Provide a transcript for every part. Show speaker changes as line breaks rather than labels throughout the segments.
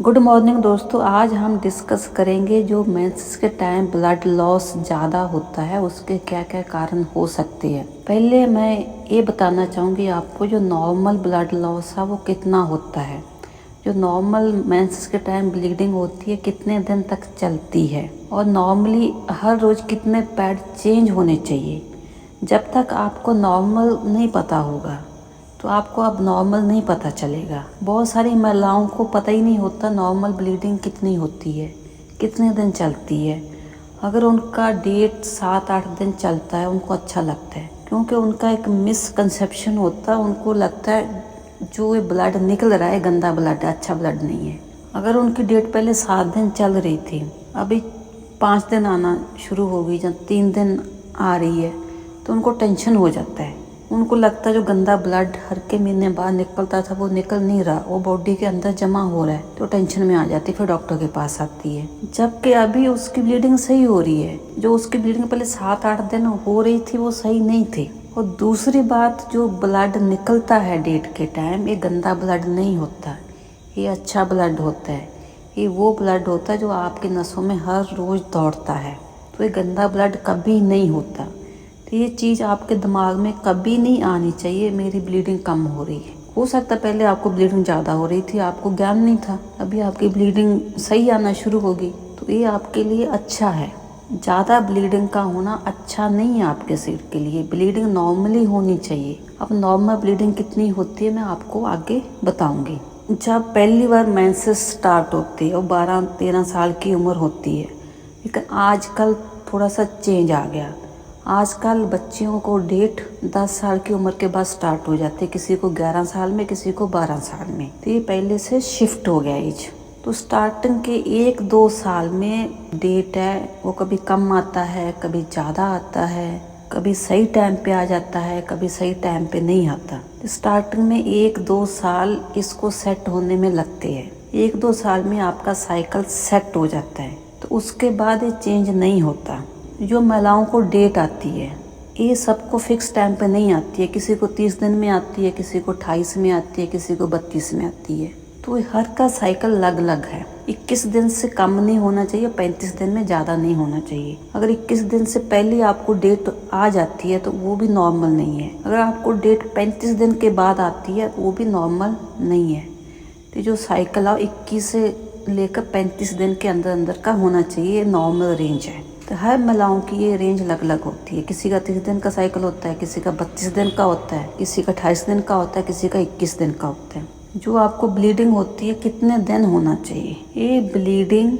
Good morning दोस्तों। आज हम डिस्कस करेंगे जो मेंसेस के टाइम ब्लड लॉस ज़्यादा होता है उसके क्या क्या कारण हो सकते हैं। पहले मैं ये बताना चाहूँगी आपको जो नॉर्मल ब्लड लॉस है वो कितना होता है। जो नॉर्मल मेंसेस के टाइम ब्लीडिंग होती है कितने दिन तक चलती है और नॉर्मली हर रोज़ कितने पैड चेंज होने चाहिए। जब तक आपको नॉर्मल नहीं पता होगा तो आपको अब नॉर्मल नहीं पता चलेगा। बहुत सारी महिलाओं को पता ही नहीं होता नॉर्मल ब्लीडिंग कितनी होती है, कितने दिन चलती है। अगर उनका डेट 7-8 दिन चलता है उनको अच्छा लगता है, क्योंकि उनका एक मिसकंसेप्शन होता है। उनको लगता है जो ये ब्लड निकल रहा है गंदा ब्लड है, अच्छा ब्लड नहीं है। अगर उनकी डेट पहले 7 दिन चल रही थी, अभी 5 दिन आना शुरू हो गई, जब 3 दिन आ रही है तो उनको टेंशन हो जाता है। उनको लगता है जो गंदा ब्लड हर के महीने बाद निकलता था वो निकल नहीं रहा, वो बॉडी के अंदर जमा हो रहा है, तो टेंशन में आ जाती, फिर डॉक्टर के पास आती है। जबकि अभी उसकी ब्लीडिंग सही हो रही है। जो उसकी ब्लीडिंग पहले 7-8 दिन हो रही थी वो सही नहीं थी। और दूसरी बात, जो ब्लड निकलता है डेट के टाइम, ये गंदा ब्लड नहीं होता, ये अच्छा ब्लड होता है। ये वो ब्लड होता है जो आपकी नसों में हर रोज़ दौड़ता है, तो ये गंदा ब्लड कभी नहीं होता। तो ये चीज़ आपके दिमाग में कभी नहीं आनी चाहिए मेरी ब्लीडिंग कम हो रही है। हो सकता है पहले आपको ब्लीडिंग ज़्यादा हो रही थी, आपको ज्ञान नहीं था, अभी आपकी ब्लीडिंग सही आना शुरू होगी तो ये आपके लिए अच्छा है। ज़्यादा ब्लीडिंग का होना अच्छा नहीं है आपके शरीर के लिए। ब्लीडिंग नॉर्मली होनी चाहिए। अब नॉर्मल ब्लीडिंग कितनी होती है मैं आपको आगे बताऊंगी। जब पहली बार मेंसेस स्टार्ट होती है और 12-13 साल की उम्र होती है, लेकिन आजकल थोड़ा सा चेंज आ गया। आजकल बच्चियों को डेट 10 साल की उम्र के बाद स्टार्ट हो जाती है, किसी को 11 साल में, किसी को 12 साल में। तो ये पहले से शिफ्ट हो गया एज। तो स्टार्टिंग के 1-2 साल में डेट है वो कभी कम आता है, कभी ज़्यादा आता है, कभी सही टाइम पे आ जाता है, कभी सही टाइम पे नहीं आता। स्टार्टिंग में 1-2 साल इसको सेट होने में लगते हैं। 1-2 साल में आपका साइकिल सेट हो जाता है, तो उसके बाद ये चेंज नहीं होता। जो महिलाओं को डेट आती है ये सबको फिक्स टाइम पे नहीं आती है। किसी को 30 दिन में आती है, किसी को 28 में आती है, किसी को 32 में आती है। तो हर का साइकिल अलग अलग है। 21 दिन से कम नहीं होना चाहिए, 35 दिन में ज़्यादा नहीं होना चाहिए। अगर 21 दिन से पहले आपको डेट आ जाती है तो वो भी नॉर्मल नहीं है। अगर आपको डेट 35 दिन के बाद आती है तो वो भी नॉर्मल नहीं है। तो जो साइकिल है 21 से लेकर 35 दिन के अंदर अंदर का होना चाहिए, नॉर्मल रेंज है। तो हर महिलाओं की ये रेंज अलग अलग होती है। किसी का 30 दिन का साइकिल होता है, किसी का 32 दिन का होता है, किसी का 28 दिन का होता है, किसी का 21 दिन का होता है। जो आपको ब्लीडिंग होती है कितने दिन होना चाहिए? ये ब्लीडिंग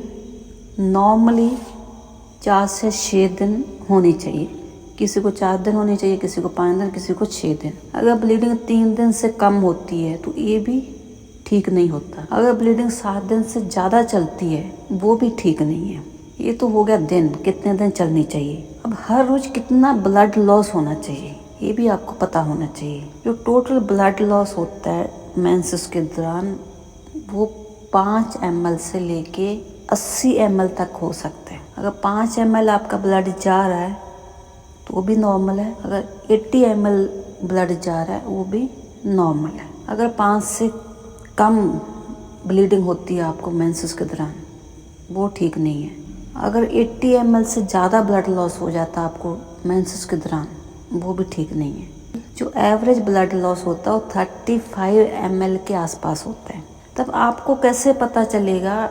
नॉर्मली 4 से 6 दिन होनी चाहिए। किसी को 4 दिन होनी चाहिए, किसी को 5 दिन, किसी को 6 दिन। अगर ब्लीडिंग 3 दिन से कम होती है तो ये भी ठीक नहीं होता। अगर ब्लीडिंग 7 दिन से ज़्यादा चलती है वो भी ठीक नहीं है। ये तो हो गया दिन, कितने दिन चलनी चाहिए। अब हर रोज कितना ब्लड लॉस होना चाहिए ये भी आपको पता होना चाहिए। जो टोटल ब्लड लॉस होता है मेंसेस के दौरान वो 5 ml से लेके 80 ml तक हो सकता है। अगर 5 ml आपका ब्लड जा रहा है तो वो भी नॉर्मल है। अगर 80 ml ब्लड जा रहा है वो भी नॉर्मल है। अगर 5 से कम ब्लीडिंग होती है आपको मेंसेस के दौरान वो ठीक नहीं है। अगर 80 ml से ज़्यादा ब्लड लॉस हो जाता है आपको मेंसेस के दौरान वो भी ठीक नहीं है। जो एवरेज ब्लड लॉस होता है वो 35 ml के आसपास होता है। तब आपको कैसे पता चलेगा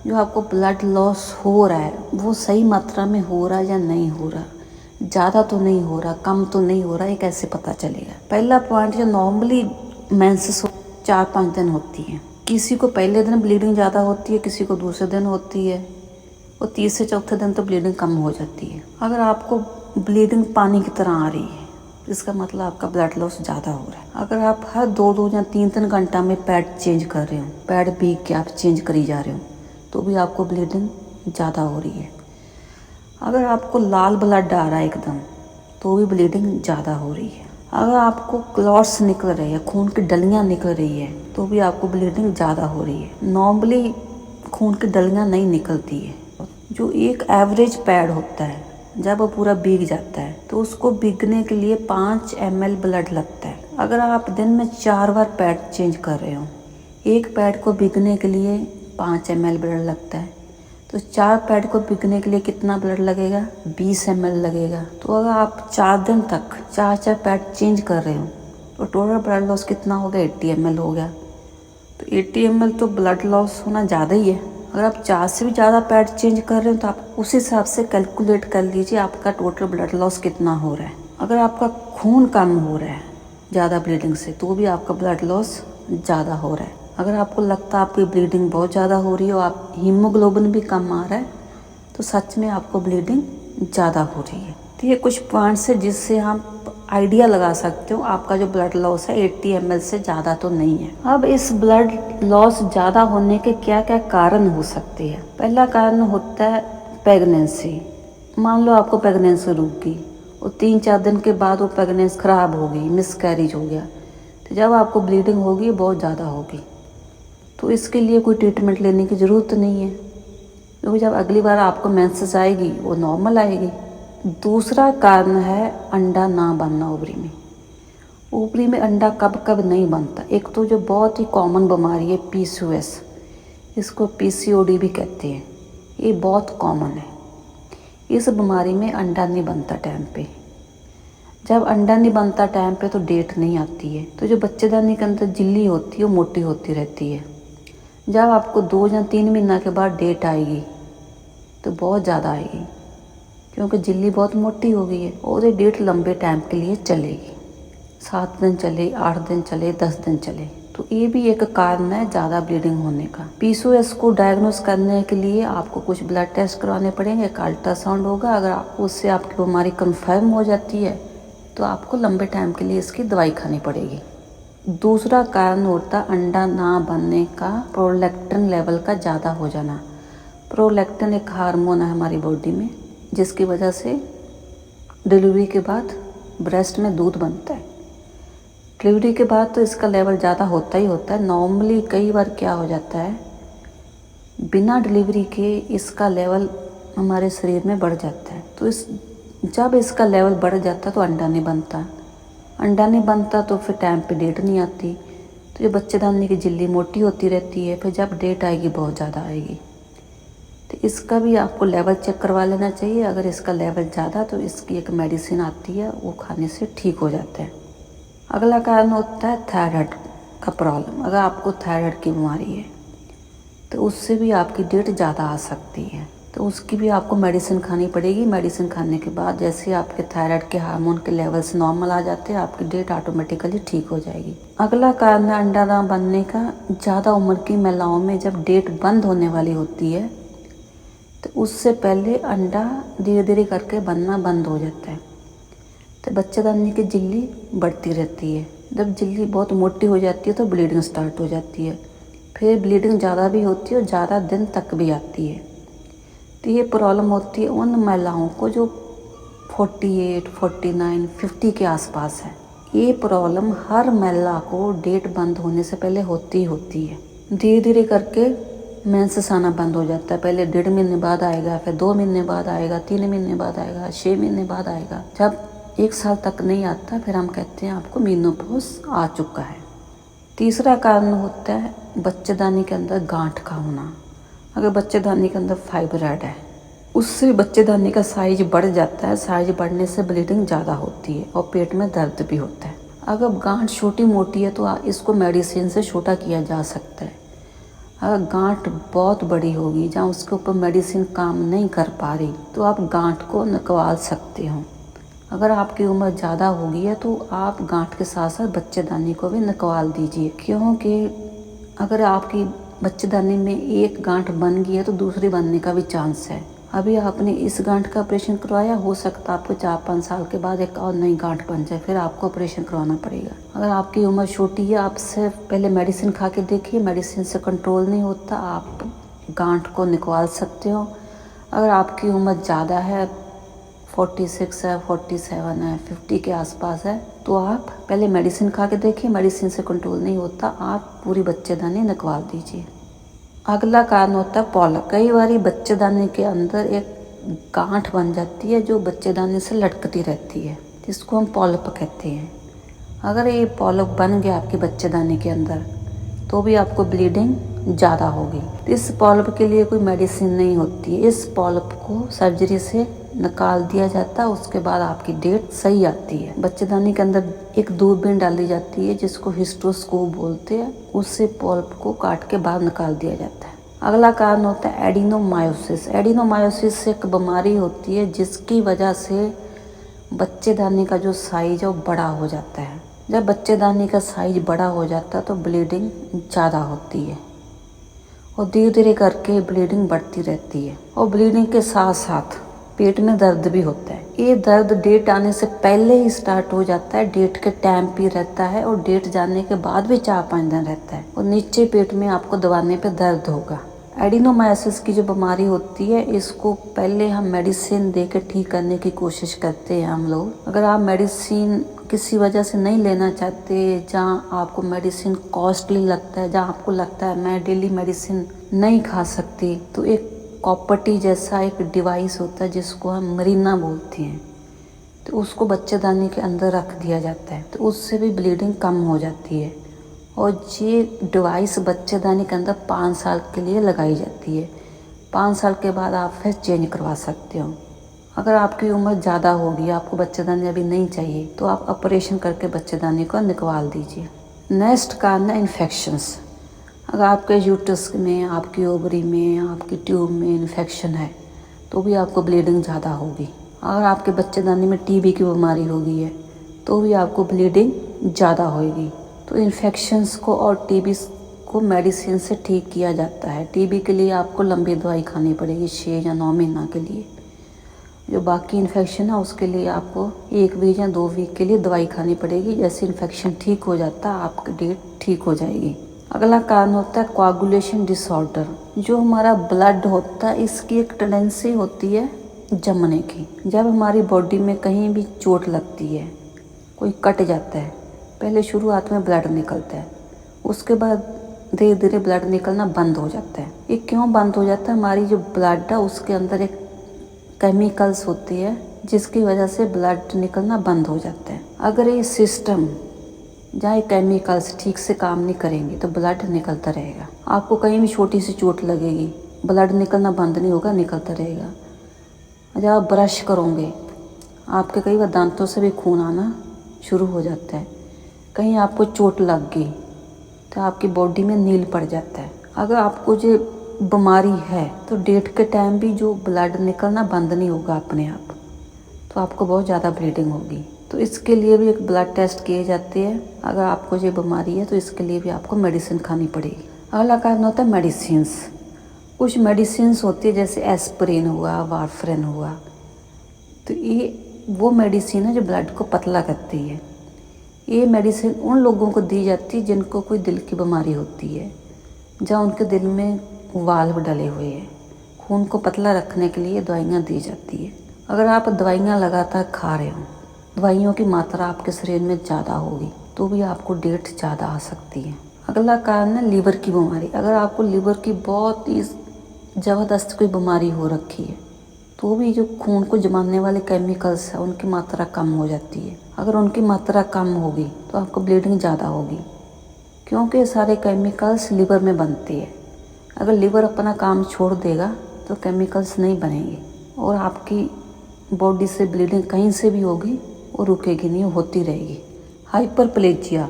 जो आपको ब्लड लॉस हो रहा है वो सही मात्रा में हो रहा है या नहीं हो रहा, ज़्यादा तो नहीं हो रहा, कम तो नहीं हो रहा, ये कैसे पता चलेगा? पहला पॉइंट, जो नॉर्मली मेंसेस 4-5 दिन होती है, किसी को पहले दिन ब्लीडिंग ज़्यादा होती है, किसी को दूसरे दिन होती है और 30 से चौथे दिन तो ब्लीडिंग कम हो जाती है। अगर आपको ब्लीडिंग पानी की तरह आ रही है इसका मतलब आपका ब्लड लॉस ज़्यादा हो रहा है। अगर आप हर 2-2 या 3-3 घंटा में पैड चेंज कर रहे हो, पैड भीग के आप चेंज करी जा रहे हो, तो भी आपको ब्लीडिंग ज़्यादा हो रही है। अगर आपको लाल ब्लड आ रहा है एकदम तो भी ब्लीडिंग ज़्यादा हो रही है। अगर आपको क्लॉट्स निकल रही है, खून की डलियाँ निकल रही है, तो भी आपको ब्लीडिंग ज़्यादा हो रही है। नॉर्मली खून की डलियाँ नहीं निकलती है। जो एक एवरेज पैड होता है जब वो पूरा भीग जाता है तो उसको भीगने के लिए 5 ml ब्लड लगता है। अगर आप दिन में 4 बार पैड चेंज कर रहे हो, एक पैड को भीगने के लिए 5 ml ब्लड लगता है। तो 4 पैड को बिकने के लिए कितना ब्लड लगेगा? 20 ml लगेगा। तो अगर आप 4 दिन तक 4 पैड चेंज कर रहे हो तो टोटल ब्लड लॉस कितना हो गया? 80 ml हो गया। तो 80 ml तो ब्लड लॉस होना ज़्यादा ही है। अगर आप 4 से भी ज़्यादा पैड चेंज कर रहे हो तो आप उस हिसाब से कैलकुलेट कर लीजिए आपका टोटल ब्लड लॉस कितना हो रहा है। अगर आपका खून कम हो रहा है ज़्यादा ब्लीडिंग से तो भी आपका ब्लड लॉस ज़्यादा हो रहा है। अगर आपको लगता है आपकी ब्लीडिंग बहुत ज़्यादा हो रही है और आप हीमोग्लोबिन भी कम आ रहा है तो सच में आपको ब्लीडिंग ज़्यादा हो रही है। तो ये कुछ पॉइंट्स है जिससे आप आइडिया लगा सकते हो आपका जो ब्लड लॉस है 80 ml से ज़्यादा तो नहीं है। अब इस ब्लड लॉस ज़्यादा होने के क्या क्या कारण हो सकते हैं? पहला कारण होता है प्रेगनेंसी। मान लो आपको प्रेगनेंसी रुक गई और 3-4 दिन के बाद वो प्रेगनेंसी ख़राब हो गई, मिसकैरेज हो गया, तो जब आपको ब्लीडिंग होगी बहुत ज़्यादा होगी तो इसके लिए कोई ट्रीटमेंट लेने की ज़रूरत नहीं है, क्योंकि जब अगली बार आपको मेंसेस आएगी वो नॉर्मल आएगी। दूसरा कारण है अंडा ना बनना ओवरी में। ओवरी में अंडा कब कब नहीं बनता। एक तो जो बहुत ही कॉमन बीमारी है PCOS, इसको PCOD भी कहते हैं, ये बहुत कॉमन है। इस बीमारी में अंडा नहीं बनता टाइम पे। जब अंडा नहीं बनता टाइम पे तो डेट नहीं आती है, तो जो बच्चेदानी के अंदर झिल्ली होती है वो मोटी होती रहती है। जब आपको 2 या 3 महीना के बाद डेट आएगी तो बहुत ज़्यादा आएगी, क्योंकि झिल्ली बहुत मोटी हो गई है और ये डेट लंबे टाइम के लिए चलेगी। 7 दिन चले, 8 दिन चले, 10 दिन चले, तो ये भी एक कारण है ज़्यादा ब्लीडिंग होने का। PCOS को डायग्नोस करने के लिए आपको कुछ ब्लड टेस्ट करवाने पड़ेंगे, एक अल्ट्रासाउंड होगा। अगर उससे आपकी बीमारी कन्फर्म हो जाती है तो आपको लंबे टाइम के लिए इसकी दवाई खानी पड़ेगी। दूसरा कारण होता अंडा ना बनने का प्रोलैक्टिन लेवल का ज़्यादा हो जाना। प्रोलैक्टिन एक हार्मोन है हमारी बॉडी में जिसकी वजह से डिलीवरी के बाद ब्रेस्ट में दूध बनता है। डिलीवरी के बाद तो इसका लेवल ज़्यादा होता ही होता है। नॉर्मली कई बार क्या हो जाता है, बिना डिलीवरी के इसका लेवल हमारे शरीर में बढ़ जाता है। तो जब इसका लेवल बढ़ जाता तो अंडा नहीं बनता। अंडा नहीं बनता तो फिर टाइम पे डेट नहीं आती, तो ये बच्चेदानी की झिल्ली मोटी होती रहती है। फिर जब डेट आएगी बहुत ज़्यादा आएगी। तो इसका भी आपको लेवल चेक करवा लेना चाहिए। अगर इसका लेवल ज़्यादा तो इसकी एक मेडिसिन आती है, वो खाने से ठीक हो जाता है। अगला कारण होता है थायराइड का प्रॉब्लम। अगर आपको थायराइड की बीमारी है तो उससे भी आपकी डेट ज़्यादा आ सकती है, तो उसकी भी आपको मेडिसिन खानी पड़ेगी। मेडिसिन खाने के बाद जैसे आपके थायराइड के हार्मोन के लेवल्स नॉर्मल आ जाते हैं, आपकी डेट ऑटोमेटिकली ठीक हो जाएगी। अगला कारण है अंडा ना बनने का। ज़्यादा उम्र की महिलाओं में जब डेट बंद होने वाली होती है तो उससे पहले अंडा धीरे धीरे करके बनना बंद हो जाता है, तो बच्चेदानी की झिल्ली बढ़ती रहती है। जब झिल्ली बहुत मोटी हो जाती है तो ब्लीडिंग स्टार्ट हो जाती है। फिर ब्लीडिंग ज़्यादा भी होती है और ज़्यादा दिन तक भी आती है। तो ये प्रॉब्लम होती है उन महिलाओं को जो 48, 49, 50 के आसपास है। ये प्रॉब्लम हर महिला को डेट बंद होने से पहले होती है। धीरे धीरे करके मेंसेस आना बंद हो जाता है। पहले 1.5 महीने बाद आएगा, फिर 2 महीने बाद आएगा, 3 महीने बाद आएगा, 6 महीने बाद आएगा। जब 1 साल तक नहीं आता फिर हम कहते हैं आपको मेनोपॉज आ चुका है। तीसरा कारण होता है बच्चेदानी के अंदर गांठ का होना। अगर बच्चेदानी के अंदर फाइब्रॉइड है उससे बच्चेदानी का साइज बढ़ जाता है। साइज बढ़ने से ब्लीडिंग ज़्यादा होती है और पेट में दर्द भी होता है। अगर गांठ छोटी मोटी है तो इसको मेडिसिन से छोटा किया जा सकता है। अगर गांठ बहुत बड़ी होगी जहाँ उसके ऊपर मेडिसिन काम नहीं कर पा रही तो आप गांठ को निकलवा सकते हो। अगर आपकी उम्र ज़्यादा हो गई है तो आप गांठ के साथ साथ बच्चेदानी को भी निकलवा दीजिए, क्योंकि अगर आपकी बच्चेदानी में एक गांठ बन गई है तो दूसरी बनने का भी चांस है। अभी आपने इस गांठ का ऑपरेशन करवाया, हो सकता है आपको 4-5 साल के बाद एक और नई गांठ बन जाए, फिर आपको ऑपरेशन करवाना पड़ेगा। अगर आपकी उम्र छोटी है आप सिर्फ पहले मेडिसिन खा के देखिए, मेडिसिन से कंट्रोल नहीं होता, आप गांठ को निकाल सकते हो। अगर आपकी उम्र ज़्यादा है, 46 है, 47 है, 50 के आसपास है, तो आप पहले मेडिसिन खा के देखिए। मेडिसिन से कंट्रोल नहीं होता, आप पूरी बच्चेदानी निकलवा दीजिए। अगला कारण होता है पॉलिप। कई बार बच्चेदानी के अंदर एक गांठ बन जाती है जो बच्चेदानी से लटकती रहती है, जिसको हम पॉलिप कहते हैं। अगर ये पॉलिप बन गया आपकी बच्चेदानी के अंदर तो भी आपको ब्लीडिंग ज़्यादा होगी। तो इस पॉलिप के लिए कोई मेडिसिन नहीं होती है, इस पॉलिप को सर्जरी से निकाल दिया जाता है। उसके बाद आपकी डेट सही आती है। बच्चेदानी के अंदर एक दूरबीन डाली जाती है जिसको हिस्ट्रोस्कोप बोलते हैं, उससे पॉलिप को काट के बाहर निकाल दिया जाता है। अगला कारण होता है एडिनोमायोसिस। एडिनोमायोसिस एक बीमारी होती है जिसकी वजह से बच्चेदानी का जो साइज है वो बड़ा हो जाता है। जब बच्चेदानी का साइज बड़ा हो जाता है तो ब्लीडिंग ज़्यादा होती है और धीरे धीरे करके ब्लीडिंग बढ़ती रहती है और ब्लीडिंग के साथ साथ पेट में दर्द भी होता है। ये दर्द डेट आने से पहले ही स्टार्ट हो जाता है, डेट के टाइम पे रहता है और डेट जाने के बाद भी 4-5 दिन रहता है और नीचे पेट में आपको दबाने पे दर्द होगा। एडिनोमायोसिस की जो बीमारी होती है इसको पहले हम मेडिसिन दे के ठीक करने की कोशिश करते हैं हम लोग। अगर आप मेडिसिन किसी वजह से नहीं लेना चाहते, जहाँ आपको मेडिसिन कॉस्टली लगता है, जहाँ आपको लगता है मैं डेली मेडिसिन नहीं खा सकती, तो एक कॉपर्टी जैसा एक डिवाइस होता है जिसको हम मरीना बोलते हैं, तो उसको बच्चेदानी के अंदर रख दिया जाता है तो उससे भी ब्लीडिंग कम हो जाती है। और ये डिवाइस बच्चेदानी के अंदर 5 साल के लिए लगाई जाती है। 5 साल के बाद आप फिर चेंज करवा सकते हो। अगर आपकी उम्र ज़्यादा होगी, आपको बच्चेदानी अभी नहीं चाहिए, तो आप ऑपरेशन करके बच्चेदानी को निकाल दीजिए। नेक्स्ट कारण है इन्फेक्शंस। अगर आपके यूट्रस में, आपकी ओवरी में, आपकी ट्यूब में इन्फेक्शन है तो भी आपको ब्लीडिंग ज़्यादा होगी। अगर आपके बच्चेदानी में टीबी की बीमारी हो गई है तो भी आपको ब्लीडिंग ज़्यादा होगी। तो इन्फेक्शंस को और टीबी को मेडिसिन से ठीक किया जाता है। टीबी के लिए आपको लंबी दवाई खानी पड़ेगी 6 या 9 महीना के लिए। जो बाकी इन्फेक्शन है उसके लिए आपको 1 वीक या 2 वीक के लिए दवाई खानी पड़ेगी। जैसे इन्फेक्शन ठीक हो जाता है आपकी डेट ठीक हो जाएगी। अगला कारण होता है कोआगुलेशन डिसऑर्डर। जो हमारा ब्लड होता है इसकी एक टेंडेंसी होती है जमने की। जब हमारी बॉडी में कहीं भी चोट लगती है, कोई कट जाता है, पहले शुरुआत में ब्लड निकलता है, उसके बाद धीरे धीरे ब्लड निकलना बंद हो जाता है। ये क्यों बंद हो जाता है? हमारी जो ब्लड है उसके अंदर एक केमिकल्स होती है जिसकी वजह से ब्लड निकलना बंद हो जाता है। अगर ये सिस्टम जहाँ केमिकल्स ठीक से काम नहीं करेंगे तो ब्लड निकलता रहेगा। आपको कहीं भी छोटी सी चोट लगेगी, ब्लड निकलना बंद नहीं होगा, निकलता रहेगा। जब आप ब्रश करोगे आपके कई बार दांतों से भी खून आना शुरू हो जाता है। कहीं आपको चोट लग गई तो आपकी बॉडी में नील पड़ जाता है। अगर आपको जो बीमारी है तो डेट के टाइम भी जो ब्लड निकलना बंद नहीं होगा अपने आप, तो आपको बहुत ज़्यादा ब्लीडिंग होगी। तो इसके लिए भी एक ब्लड टेस्ट किए जाते हैं। अगर आपको ये बीमारी है तो इसके लिए भी आपको मेडिसिन खानी पड़ेगी। अगला कारण होता है मेडिसिन्स। कुछ मेडिसिन्स होती है जैसे एस्पिरिन हुआ, वारफरिन हुआ, तो ये वो मेडिसिन है जो ब्लड को पतला करती है। ये मेडिसिन उन लोगों को दी जाती है जिनको कोई दिल की बीमारी होती है, जहाँ उनके दिल में वाल्व डले हुए हैं। खून को पतला रखने के लिए दवाइयाँ दी जाती है। अगर आप दवाइयाँ लगातार खा रहे हो, दवाइयों की मात्रा आपके शरीर में ज़्यादा होगी तो भी आपको डेट ज़्यादा आ सकती है। अगला कारण है लीवर की बीमारी। अगर आपको लीवर की बहुत ही ज़बरदस्त कोई बीमारी हो रखी है तो भी जो खून को जमाने वाले केमिकल्स हैं उनकी मात्रा कम हो जाती है। अगर उनकी मात्रा कम होगी तो आपको ब्लीडिंग ज़्यादा होगी, क्योंकि सारे केमिकल्स लीवर में बनते हैं। अगर लीवर अपना काम छोड़ देगा तो केमिकल्स नहीं बनेंगे और आपकी बॉडी से ब्लीडिंग कहीं से भी होगी और रुकेगी नहीं, होती रहेगी। हाइपरप्लेजिया।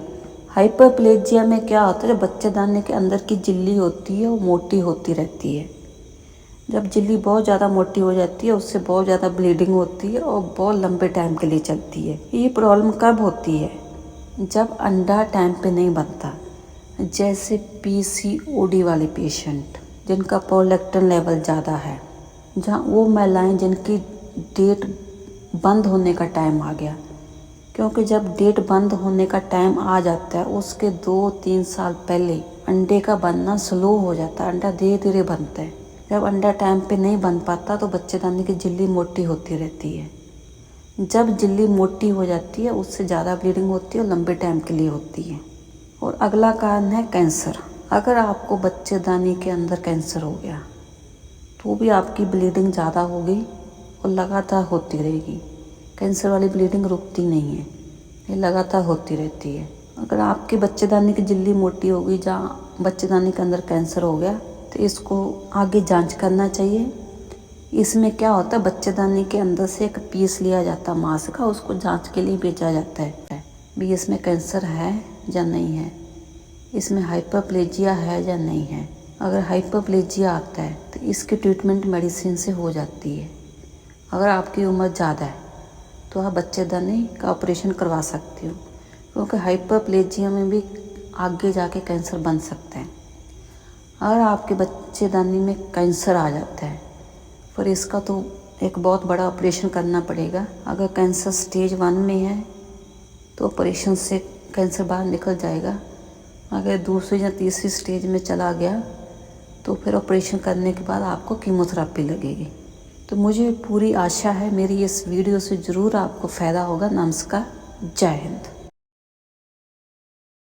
हाइपरप्लेजिया में क्या होता है, जब बच्चेदानी के अंदर की झिल्ली होती है वो मोटी होती रहती है। जब झिल्ली बहुत ज़्यादा मोटी हो जाती है उससे बहुत ज़्यादा ब्लीडिंग होती है और बहुत लंबे टाइम के लिए चलती है। ये प्रॉब्लम कब होती है? जब अंडा टाइम पे नहीं बनता। जैसे PCOD वाले पेशेंट जिनका प्रोलैक्टिन लेवल ज़्यादा है, जहाँ वो महिलाएं जिनकी डेट बंद होने का टाइम आ गया, क्योंकि जब डेट बंद होने का टाइम आ जाता है उसके 2-3 साल पहले अंडे का बनना स्लो हो जाता है। अंडा धीरे धीरे बनता है। जब अंडा टाइम पे नहीं बन पाता तो बच्चेदानी की झिल्ली मोटी होती रहती है। जब झिल्ली मोटी हो जाती है उससे ज़्यादा ब्लीडिंग होती है और लंबे टाइम के लिए होती है। और अगला कारण है कैंसर। अगर आपको बच्चेदानी के अंदर कैंसर हो गया तो भी आपकी ब्लीडिंग ज़्यादा होगी और लगातार होती रहेगी। कैंसर वाली ब्लीडिंग रुकती नहीं है, ये लगातार होती रहती है। अगर आपकी बच्चेदानी की झिल्ली मोटी होगी, जहाँ बच्चेदानी के अंदर कैंसर हो गया तो इसको आगे जांच करना चाहिए। इसमें क्या होता है, बच्चेदानी के अंदर से एक पीस लिया जाता है मांस का, उसको जांच के लिए भेजा जाता है भी इसमें कैंसर है या नहीं है, इसमें हाइपरप्लेजिया है या नहीं है। अगर हाइपरप्लेजिया आता है तो इसकी ट्रीटमेंट मेडिसिन से हो जाती है। अगर आपकी उम्र ज़्यादा है तो आप बच्चेदानी का ऑपरेशन करवा सकते हो, क्योंकि हाइपरप्लेजिया में भी आगे जाके कैंसर बन सकता है। अगर आपके बच्चेदानी में कैंसर आ जाता है फिर इसका तो एक बहुत बड़ा ऑपरेशन करना पड़ेगा। अगर कैंसर स्टेज 1 में है तो ऑपरेशन से कैंसर बाहर निकल जाएगा। अगर दूसरी या तीसरी स्टेज में चला गया तो फिर ऑपरेशन करने के बाद आपको कीमोथेरेपी लगेगी। तो मुझे पूरी आशा है मेरी इस वीडियो से ज़रूर आपको फ़ायदा होगा। नमस्कार, जय हिंद।